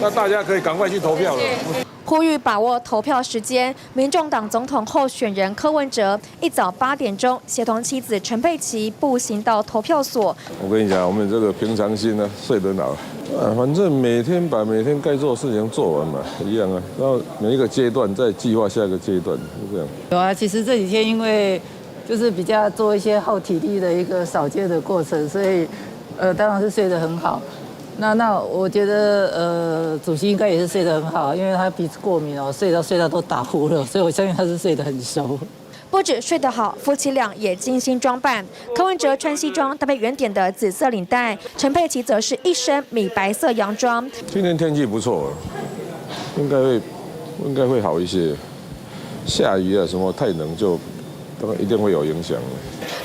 那大家可以赶快去投票了。呼吁把握投票时间，民众党总统候选人柯文哲一早8点钟协同妻子陈佩琪步行到投票所。我跟你讲，我们这个平常心呢，睡得好。反正每天把每天该做的事情做完嘛，一样啊。然后每一个阶段再计划下一个阶段，就这样。有啊，其实这几天因为就是比较做一些耗体力的一个扫街的过程，所以当然是睡得很好。那我觉得主席应该也是睡得很好，因为他鼻子过敏哦，睡到都打呼了，所以我相信他是睡得很熟。不止睡得好，夫妻俩也精心装扮。柯文哲穿西装搭配圆点的紫色领带，陈佩琪则是一身米白色洋装。今天天气不错，应该会好一些。下雨啊什么太冷就当然一定会有影响。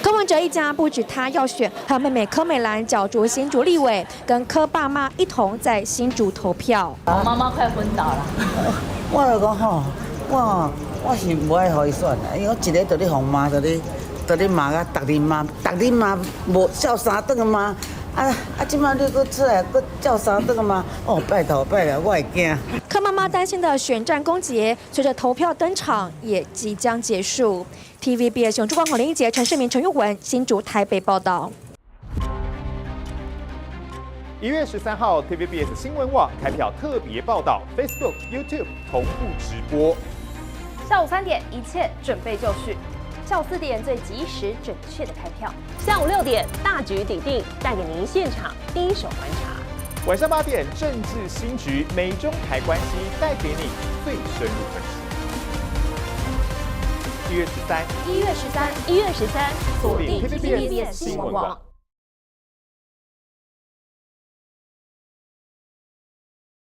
柯文哲一家不止他要选，还有妹妹柯美兰角逐新竹立委，跟柯爸妈一同在新竹投票。我妈妈快昏倒了。我就讲吼，我是不爱互伊选的，因为我一日就咧互骂，就咧骂啊，逐日骂无照三顿骂，即摆你搁出来搁照三顿骂，哦，拜托，我会惊。柯妈妈担心的选战攻击，随着投票登场，也即将结束。TVBS 新竹广林一杰、陈世明、陈玉文，新竹台北报道。1月13号 ，TVBS 新闻网开票特别报道 ，Facebook、YouTube 同步直播。下午3点，一切准备就绪。下午4点，最及时准确的开票。下午6点，大局底定，带给您现场第一手观察。晚上8点，政治新局，美中台关系带给你最深入分析。1月13，锁定 TVBS 新闻网。